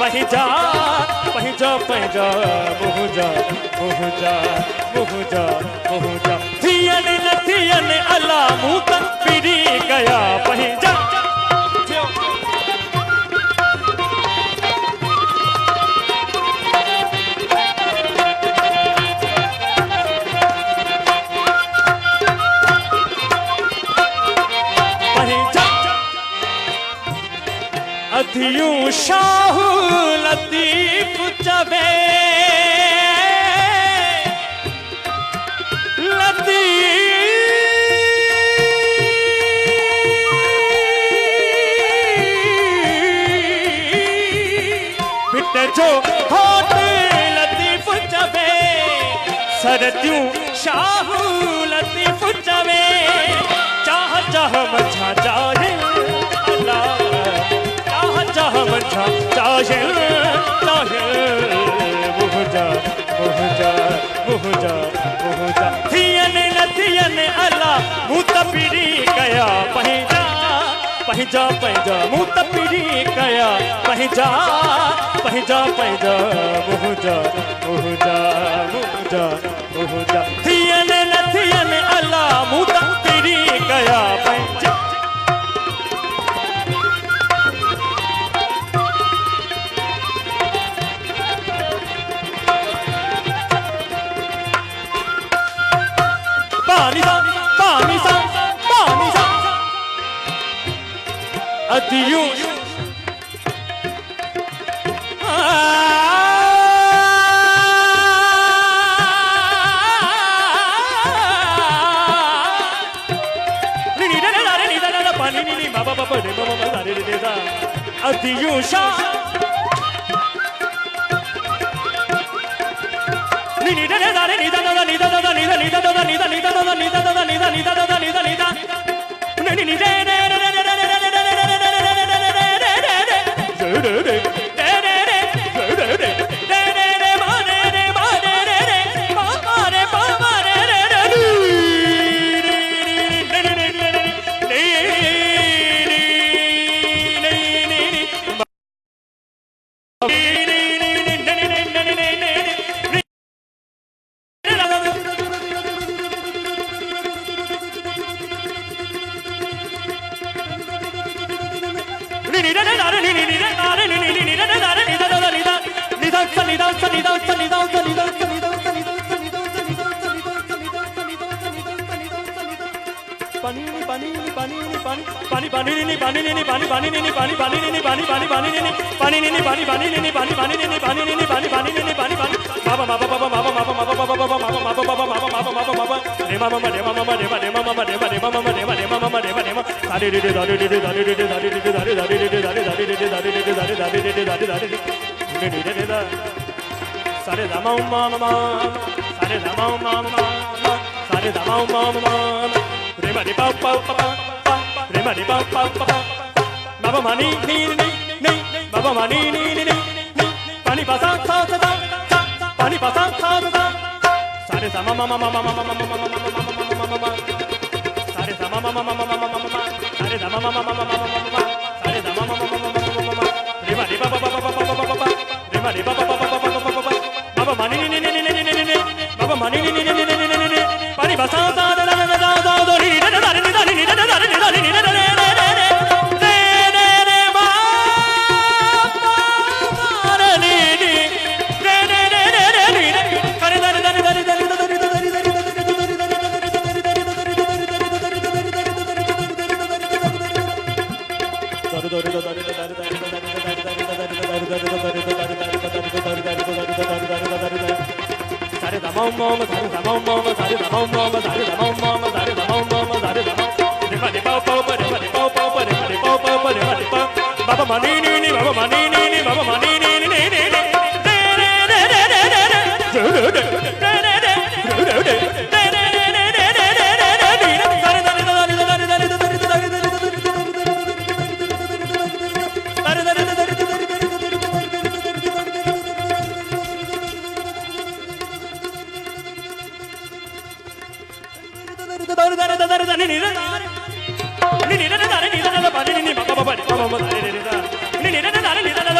पहिजा पहिजा पहिजा मुहुजा मुहुजा मुहुजा मुहुजा थियन न थियन अला मुतन पिरी गया पहिजा अधियूं शाहू लतीफ चवे बिट जो होठ लतीफ चवे सरतियूं शाहू लतीफ चवे चाह चाह मझा जाए अल्लाह चाहे चाहे मुहुजा मुहुजा मुहुजा मुहुजा थियन न थियन अला मुत पिरी गया पहिजा पहिजा पहिजा मुत पिरी गया पहिजा पहिजा पहिजा मुहुजा मुहुजा मुहुजा मुहुजा थियन न थियन अला मुत पिरी गया पहिजा अधियूं अधियूं Shah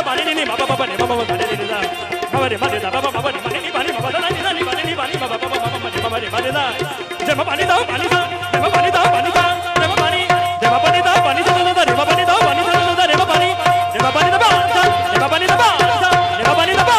bani ni ma ba ba ni ma ba da ni da ma ba ni ma da ba ba ba ni ni bani ma ba da ni ni bani ni bani ma ba ba ba ni ma ba ni ma da je ma bani da bani da je ma bani da bani da je ma bani je ma bani da bani da da re ma bani da bani da da re ma bani je ma bani da ba je ma bani da ba je ma bani da ba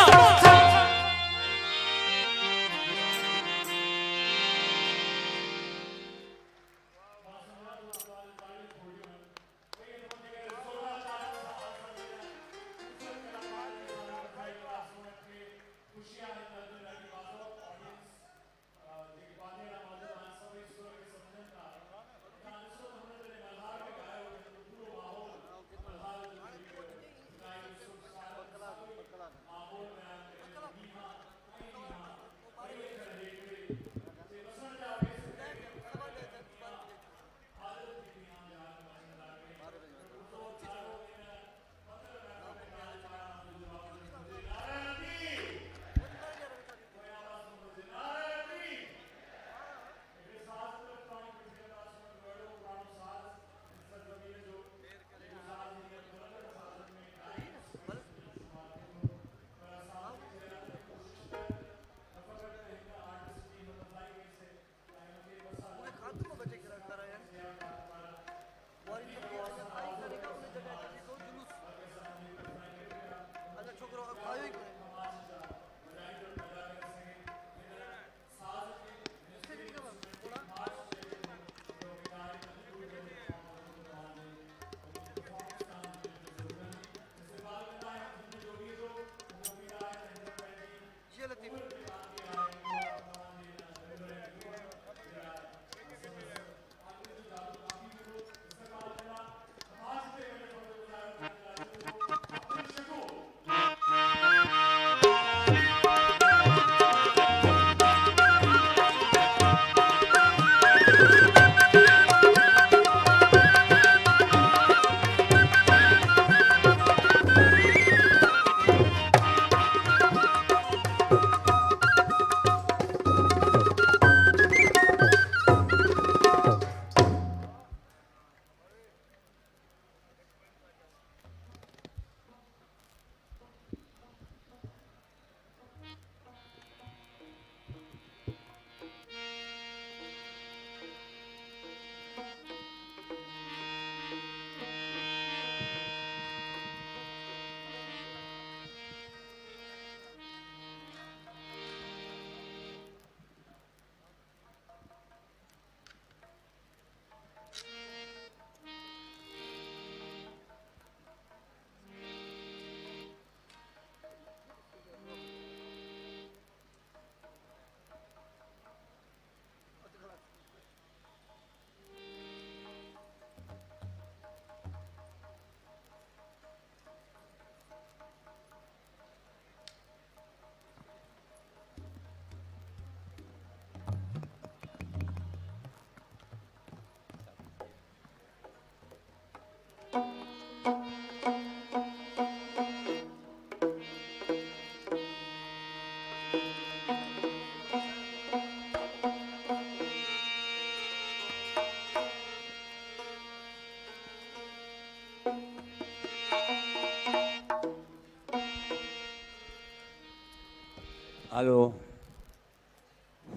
hello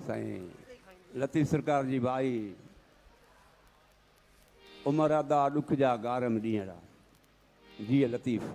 Sai Latif Sarkar ji भाई उमर अदा दुख जा गारम ॾींहड़ा जी लतीफ़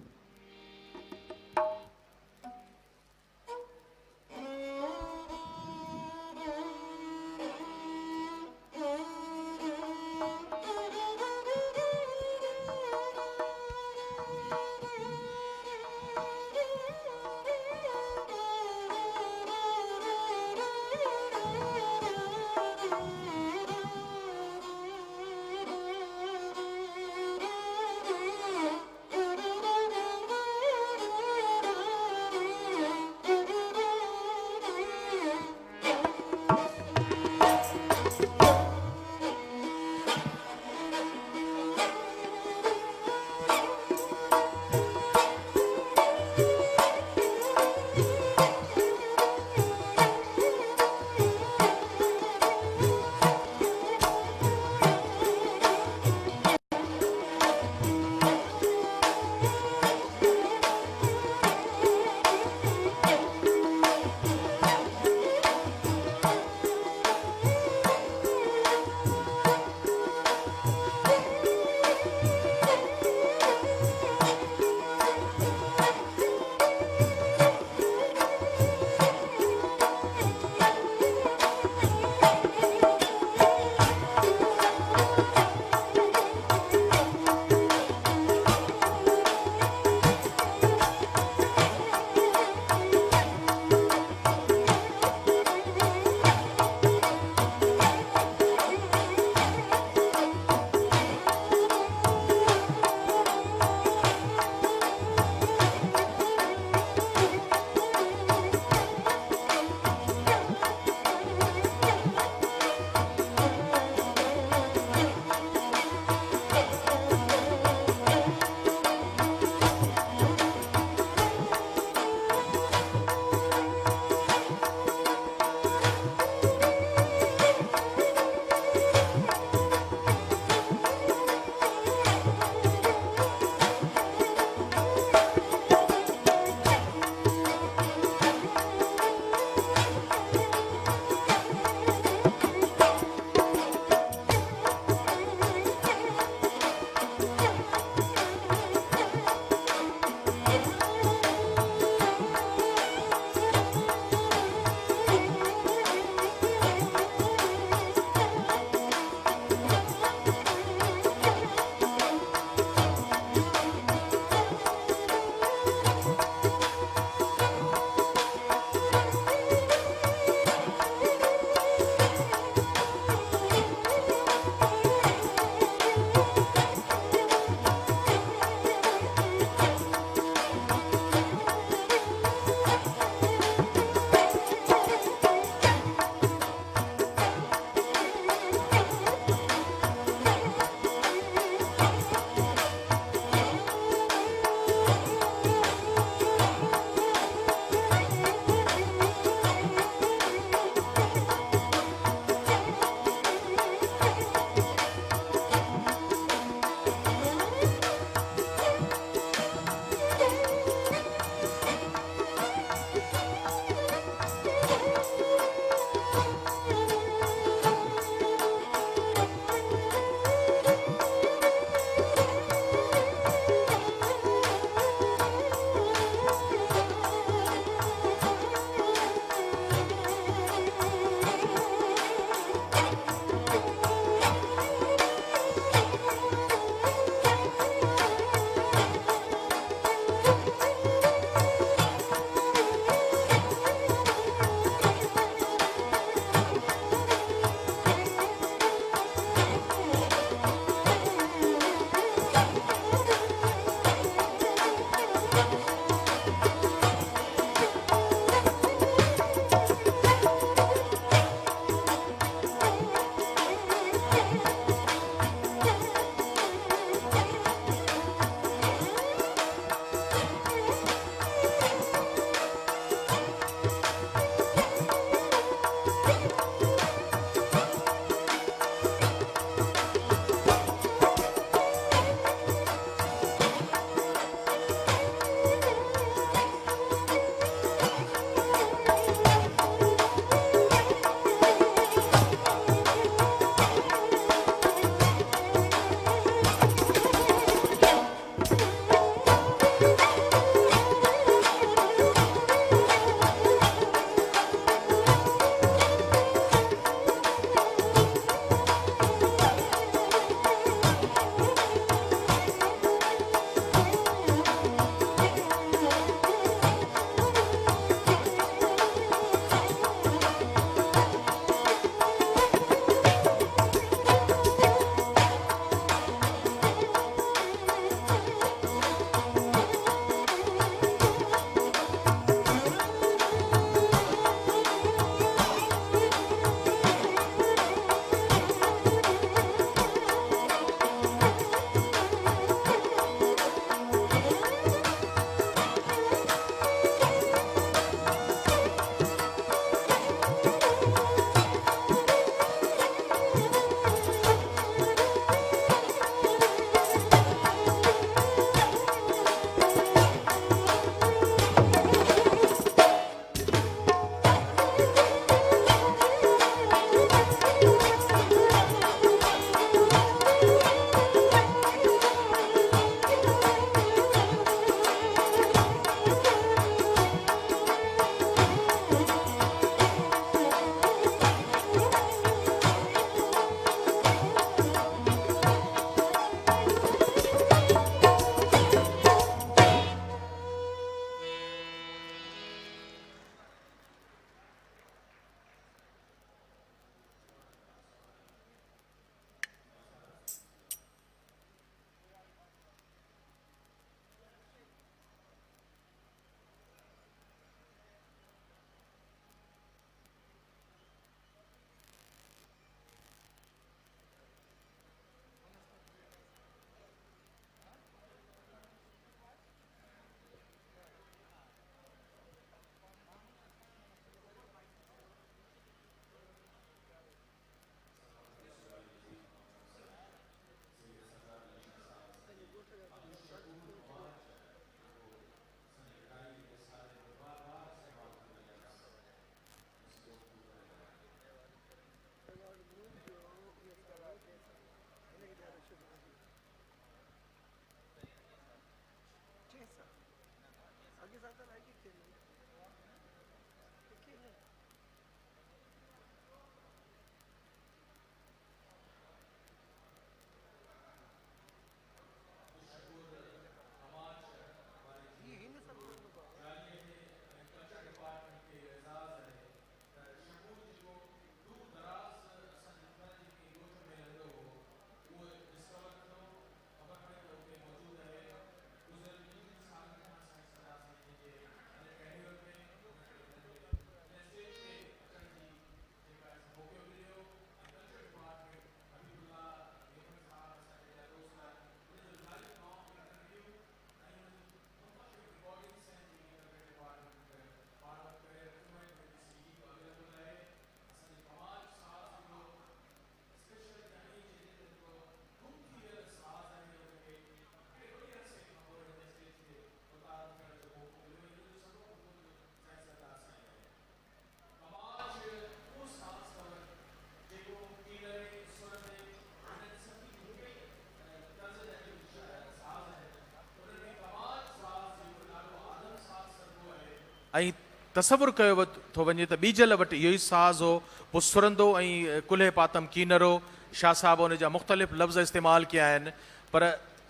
ऐं तसवुरु कयो थो वञे त ॿीजल वटि इहो ई साज़ हो, पोइ सुरंदो ऐं कुल्हे पातम कीनरो। शाह साहिब उन जा मुख़्तलिफ़ लफ़्ज़ इस्तेमालु कया आहिनि, पर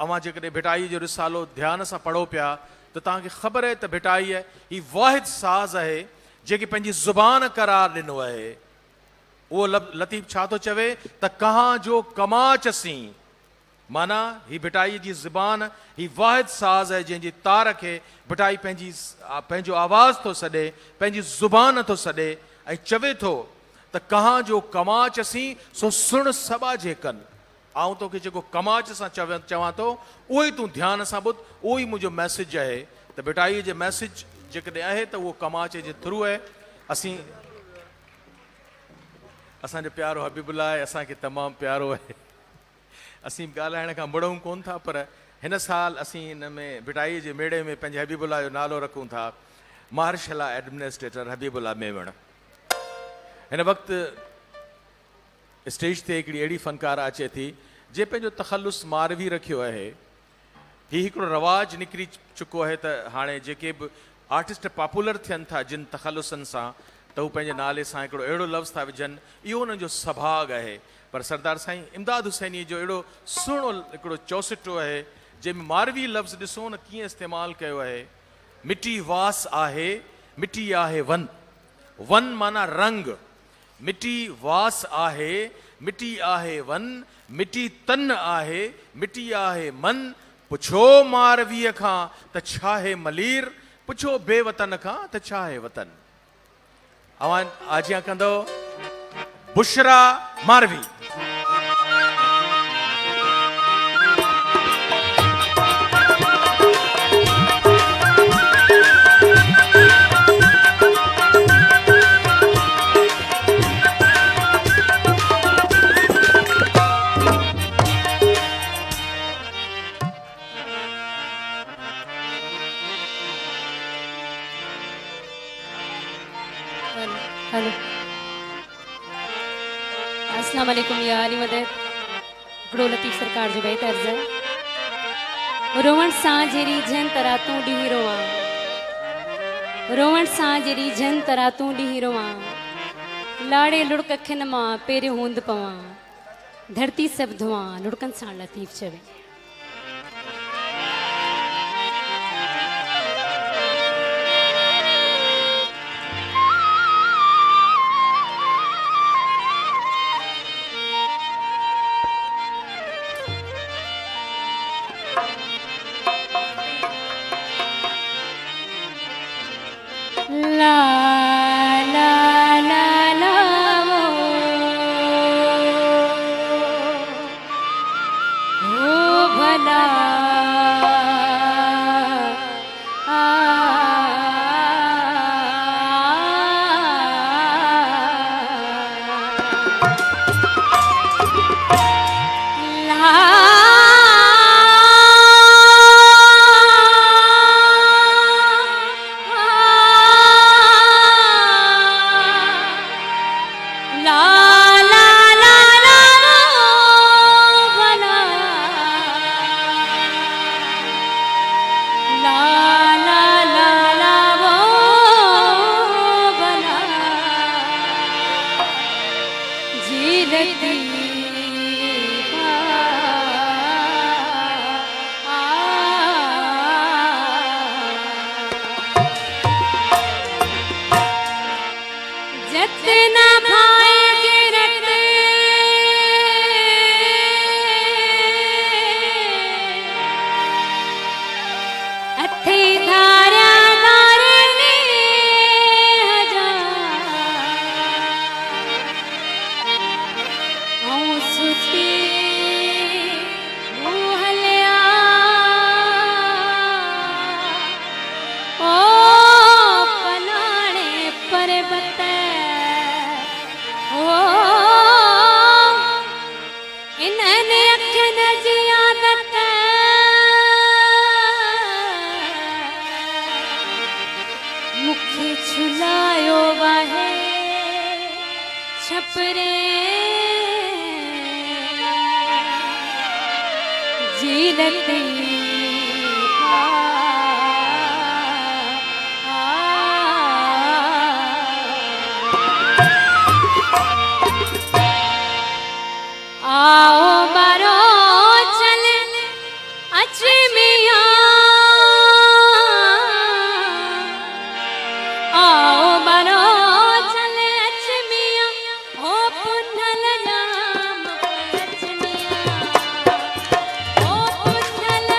अवां जेकॾहिं भिटाई जो रिसालो ध्यान सां पढ़ो पिया त तव्हांखे ख़बर आहे त भिटाई ही वाहिद साज़ आहे जेके पंहिंजी ज़ुबान करार ॾिनो आहे। उहो लतीफ़ छा थो चवे त कहां जो कमाचसी, माना ही भिटाई जी ज़ुबान ही वाहिद साज़ आहे जंहिंजी तार खे भिटाई पंहिंजो आवाज़ थो सॾे, पंहिंजी ज़ुबान थो सॾे ऐं चवे थो त कहां जो कमाचसी सो सुण सबा जे कनि। आऊं तोखे जेको कमाच सां चवां थो उहो ई तूं ध्यान सां ॿुध, उहो ई मुंहिंजो मैसेज आहे। त भिटाई जो मैसेज जेकॾहिं आहे त उहो कमाच जे थ्रू आहे। असांजो प्यारो हबीबुल्लाह आहे, असांखे तमामु प्यारो आहे। असीं ॻाल्हाइण खां मुड़ूं कोन था, पर हिन साल असीं हिन में भिटाई जे मेड़े में पंहिंजे हबीबुल्लाह जो नालो रखूं था, मार्शला एडमिनिस्ट्रेटर हबीबुल्लाह मेवण। हिन वक़्तु स्टेज ते हिकिड़ी अहिड़ी फ़नकार अचे थी जे पंहिंजो तख़ल्लुस मारवी रखियो आहे। ही हिकिड़ो रवाज निकिरी चुको आहे त हाणे जेके बि आर्टिस्ट पॉपुलर थियनि था जिन तखलुसनि सां त हू पंहिंजे नाले सां हिकिड़ो अहिड़ो लफ़्ज़ था विझनि, इहो उन्हनि जो सभाग आहे। पर सरदार साईं इमदाद हुसैनी जो अहिड़ो सुहिणो हिकिड़ो चौसठो आहे जंहिंमें मारवी लफ़्ज़ ॾिसो न कीअं इस्तेमालु कयो आहे। मिटी वास आहे, मिटी आहे वन, वन माना रंग, मिटी वास आहे, मिटी आहे वन, मिटी तन आहे, मिटी आहे मन। पुछो मारवीअ खां त छा आहे मलीर, पुछो बेवतन खां त छा आहे वतन। अवां आजियां कंदो बुशरा मारवी। हेलो, अस्सलाम वालेकुम या अली मदद। हिकिड़ो लतीफ़ सरकार जो बैत अर्ज़ आहे। रोवण सां जहिड़ी जन तरा तूं ॾींहुं रोवां, रोवण सां जहिड़ी जन तरा तूं ॾींहुं रोवां, लाड़े लुड़क अखियुनि मां पहिरियों हूंद पवां, धरती सभु धुआं लुड़कनि सां लतीफ़ चवे। ला ला ला ला ओ भला छपरे जीलती आओ बारो चल अच मिया, आओ बारो चल अच मिया, ओ पुथल जाम अच मिया, ओ पुथल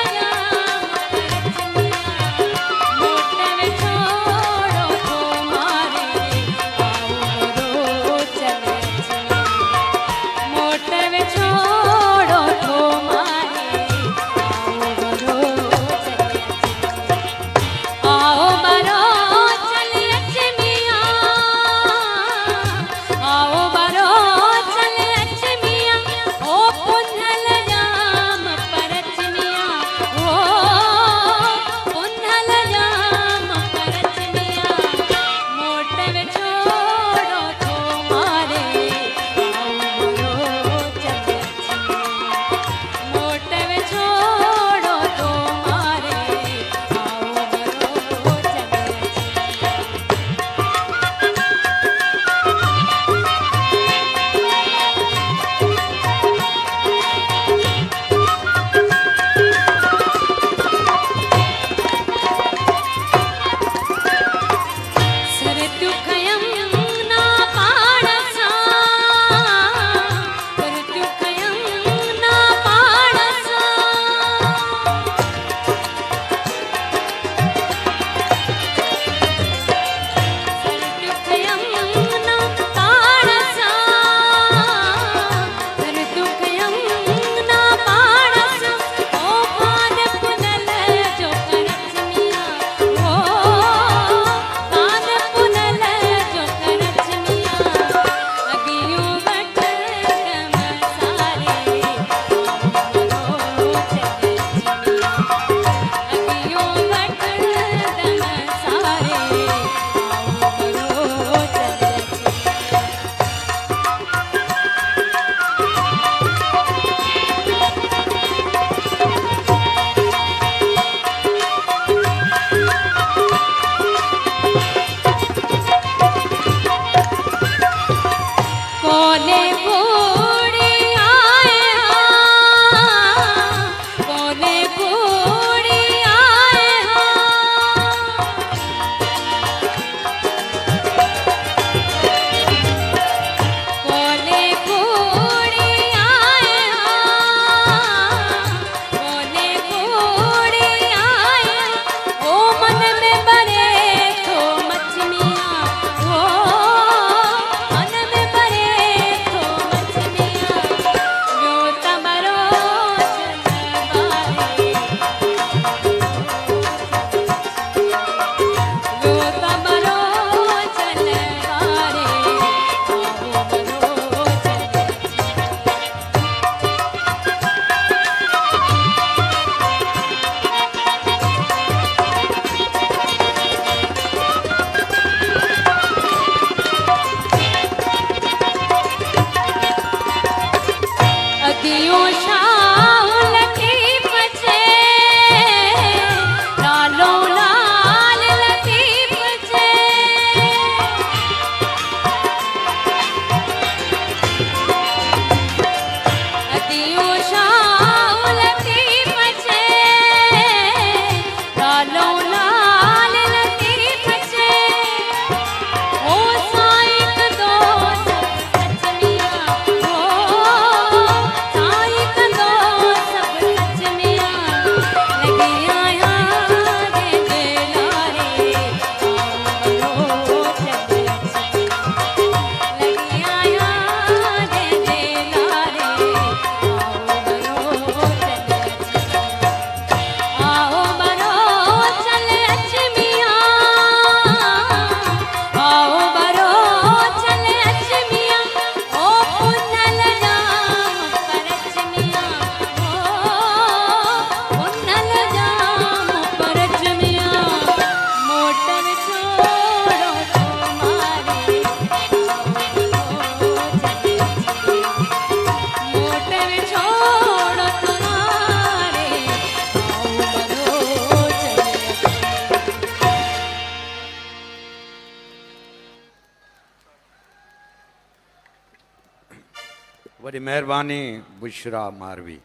वॾी महिरबानी बुशरा मारवी।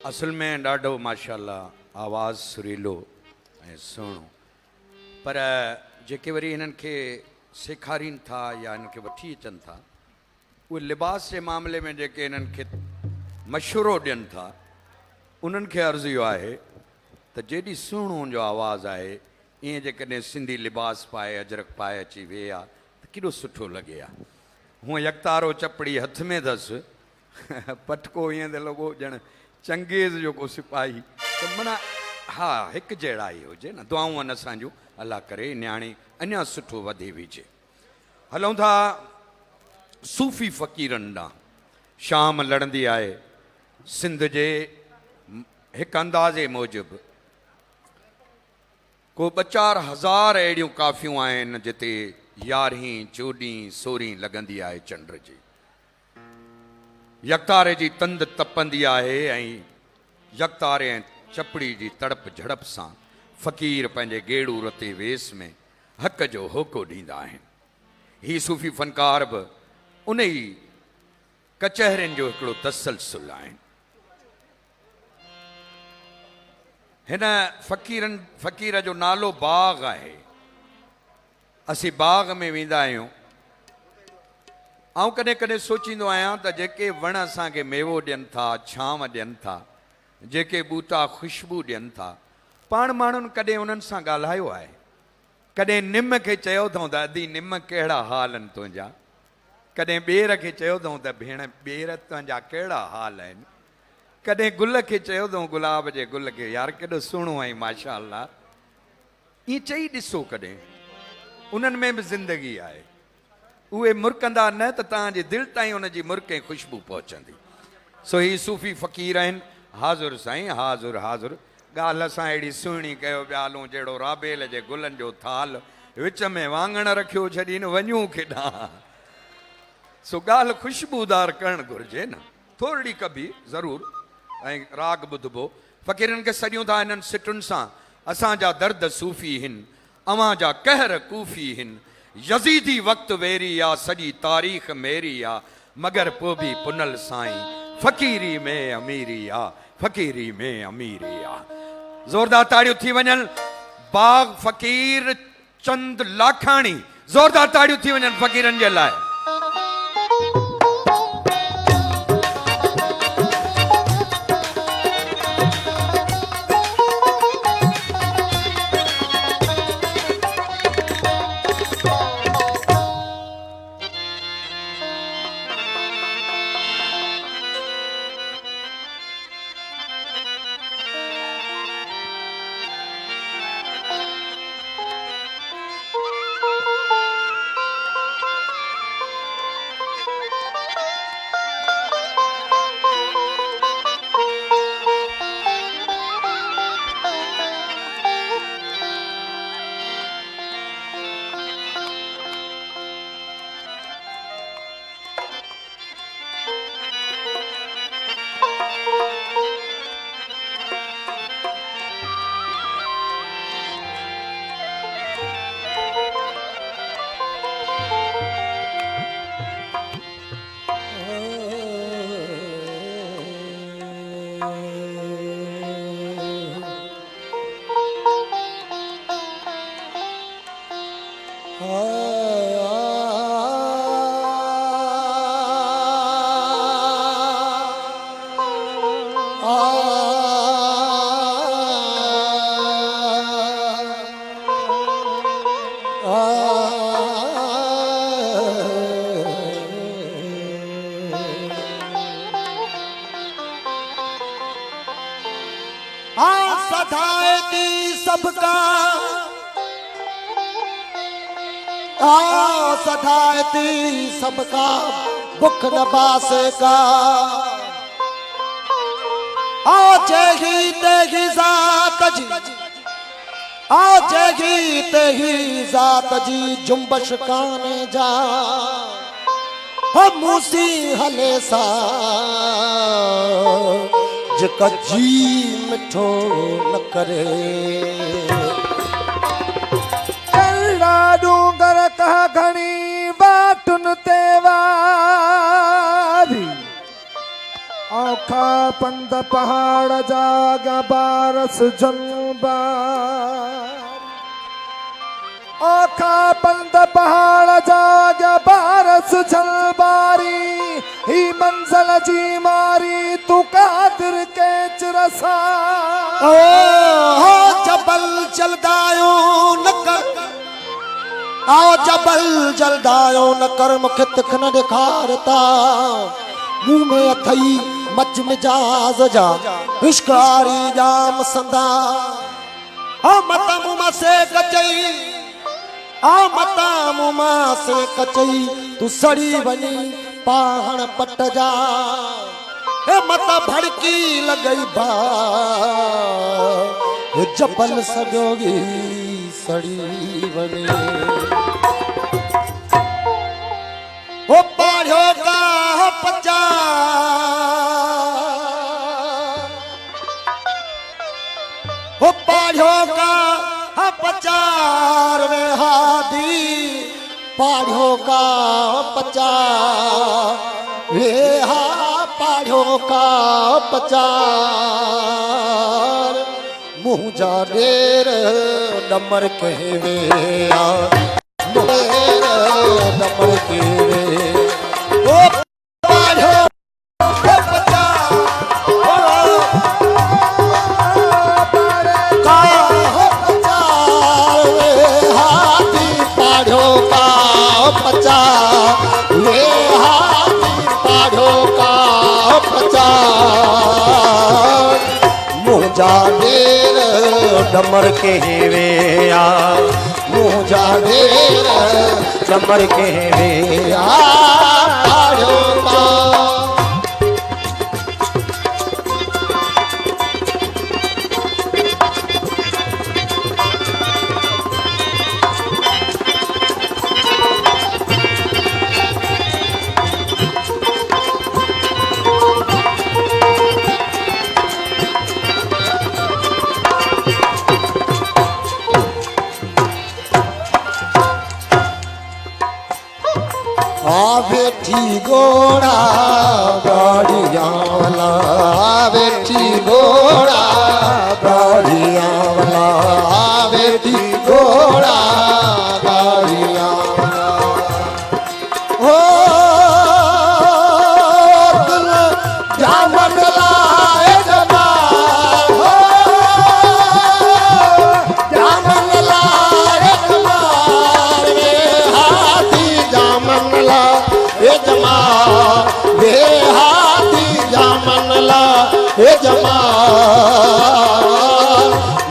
असल में ॾाढो माशाल्लाह आवाज़ सुरीलो ऐं सुहिणो, पर जेके वरी हिननि खे सेखारीनि था या हिननि खे वठी अचनि था, उहे लिबास जे मामले में जेके हिननि खे मशवरो ॾियनि था, उन्हनि खे अर्ज़ु इहो आहे त जेॾी सुहिणो हुनजो आवाज़ु आहे, ईअं जेकॾहिं सिंधी लिबास पाए अजरक पाए अची विहे आहे त केॾो सुठो लॻे हा। हूअं यकतारो चपड़ी हथ में अथसि, पटको ईअं त लॻो ॼण चंगेज़ जो को सिपाही, त माना हा हिकु जहिड़ा ई हुजे न। दुआऊं आहिनि असांजूं, अलाह करे न्याणी अञा सुठो वधे विझे। हलूं था सूफ़ी फ़क़ीरनि ॾांहुं। शाम लड़ंदी आहे सिंध जे हिकु अंदाज़े मूजिबि को 2-4 हज़ार अहिड़ियूं काफ़ियूं आहिनि जिते 11, 14, 16 लॻंदी आहे चंड जी। यकतारे जी तंद तपंदी आहे ऐं यकतारे ऐं चपड़ी जी तड़प झड़प सां फ़क़ीर पंहिंजे गेड़ू रते वेस में हक़ जो होको ॾींदा आहिनि। ही सूफ़ी फ़नकार बि उन ई कचहरियुनि जो हिकिड़ो तसलसल आहिनि। हिन फ़क़ीर जो नालो बाग़ आहे। असीं बाग़ में वेंदा आहियूं। आउं कॾहिं कॾहिं सोचींदो आहियां त जेके वण असांखे मेवो ॾियनि था, छांव ॾियनि था, जेके ॿूटा ख़ुशबू ॾियनि था, पाण माण्हुनि कॾहिं उन्हनि सां ॻाल्हायो आहे? कॾहिं निम खे चयो अथऊं त अदी निम कहिड़ा हाल आहिनि तुंहिंजा? कॾहिं ॿेर खे चयो अथऊं त भेण ॿेर तुंहिंजा कहिड़ा हाल आहिनि? कॾहिं गुल खे चयो अथऊं, गुलाब जे गुल खे, यार केॾो सुहिणो आई माशा अल्लाह। ईअं चई ॾिसो कॾहिं, उन्हनि में बि ज़िंदगी आहे। उहे मुरकंदा न त तव्हांजे दिलि ताईं उनजी मुर्क ऐं ख़ुशबू पहुचंदी। सो ही सूफ़ी फ़क़ीर आहिनि। हाज़ुर साईं, हाज़ुर हाज़ुर। ॻाल्हि असां अहिड़ी सुहिणी कयो पिया हलूं जहिड़ो राबेल जे गुलनि जो थाल, विच में वाङण रखियो छॾी न वञूं केॾांहुं। सो ॻाल्हि ख़ुशबूदार करणु घुरिजे न, थोरी कबी ज़रूरु। ऐं राग ॿुधबो। फ़क़ीरनि खे सॾियूं था हिननि सिटुनि सां, असांजा दर्द सूफ़ी हिन, अवां जा कहर कूफ़ी हिन। यज़ीदी वक़्तु वेरी आ, सॼी तारीख़ मेरी आ, मगर पोइ बि पुनल साईं फ़क़ीरी में अमीरी आ, फ़क़ीरी में अमीरी आ। ज़ोरदार ताड़ियूं थी वञनि। बाग़ फ़क़ीर चंद लाखाणी, ज़ोरदार ताड़ियूं थी वञनि फ़क़ीरनि जे लाइ। सधाएती सबका सधाएती सबका भुख न बासे का जेही तेही जात जी जेही तेही जात जी जुम्बश काने जा मूसी हले सा जिका जी मिठो न करे डूंगर कह घणी ते वारी औखा पंध पहाड़ जागा बारस जनबार औखा पंध पहाड़ जागा बारस जनबारी ही मंजिल जी मारी तू कादिर के चरसा ओ जबल जलदायो न कर आओ जबल जलदायो न कर मुखे तिख न ॾेखारता मुंह में अथई मच मिजाज जा इश्कारी जाम संदा आ मता मुमा से कचई आ मता मुमा से कचई तू सड़ी बनी पाहण पट जा ए मता भड़की लगई बा जबल सजोगी सड़ी बनी ओ पाढ़ो का पचा ओ पाढ़ो का पचार में हादी पाढ़ो का पचार वे हा पाढ़ो का पचार मुँह जा डेर डमर कहवे नंबर के ओ पाढ़ो हाथी पाढ़ो का पचा वे हाथी पाढ़ो का पचा मुझा डेर डमर के वे मुझा डेर डमर के वे पाढ़ो का बेटी घोड़ा गाड़िया वाला बेटी घोड़ा गाड़िया वाला बेटी घोड़ा गाड़िया वाला ओ दिल जामन लाए जमाल हो जामन लाए जमाल रे हाथी जामन ला ए जमा वे हाथी जामन ला ए जमा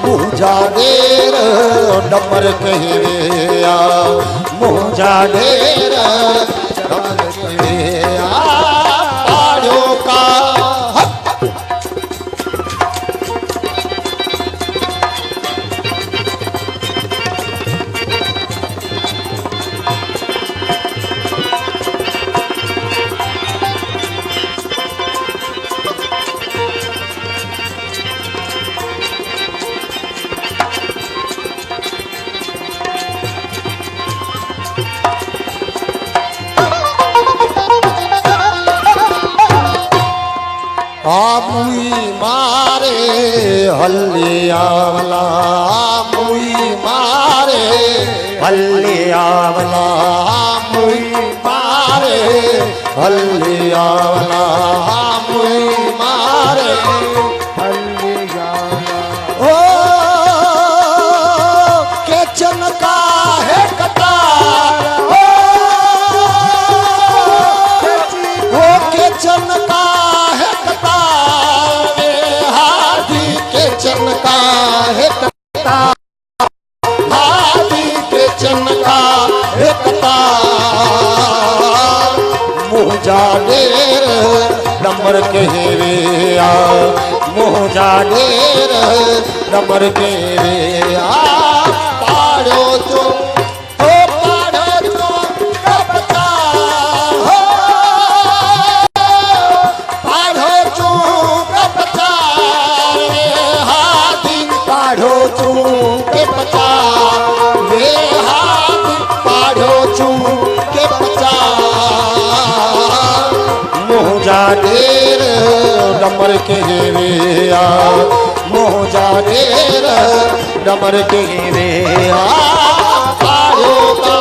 मुझा डेर डमर कहवे मुझा डेर डमर कहवे पाढ़ो का मुई मारे हल्लिया वाला मुई मारे हल्लिया वाला मुई मारे हल्लिया वाला मुई मारे हल्लिया ओ के चनका है कतार ओ के चनका है कतार हाथी के चनका है कतार हाथी के चनका है कतार मुझा डेर डमर कहवे मुझा डेर डमर कहवे पाढ़ो जो ओ पाढ़ो जो कपता हो पाढ़ो जो कपता हाथी पाढ़ो जो के पचा वे हाथी पाढ़ो जो के पचा ढेर डमर के वे आ मोजा ढेर डमर के वे आ पायो का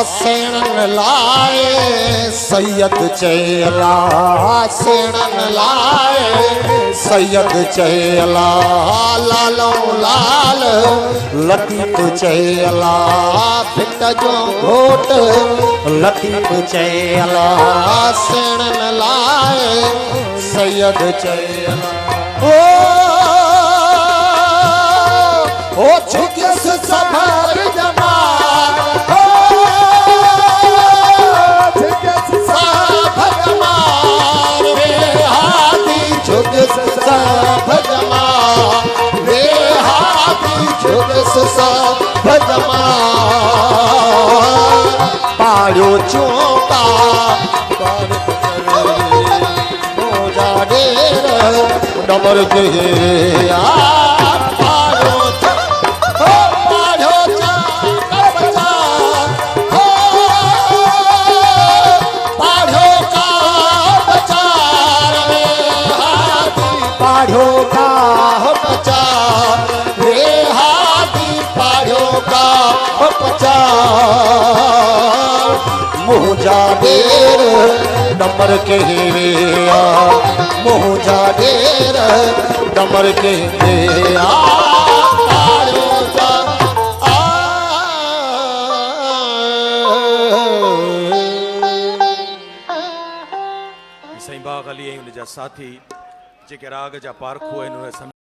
सेणन लाए सैयद चेला सेणन लाए सैयद चेला लालो लाल लतीफ चेला फिट जो घोट लतीफ चेला सेणन लाए सैयद चेला ओ झुकिस सफर जमा पाड़ो चौका मोजा ढेर डमर के मोजा ढेर डमर के आ मोजा ढेर डमर के आ साईं बाग अली ऐं उन जा साथी जेके राग जा पारखू आहिनि उन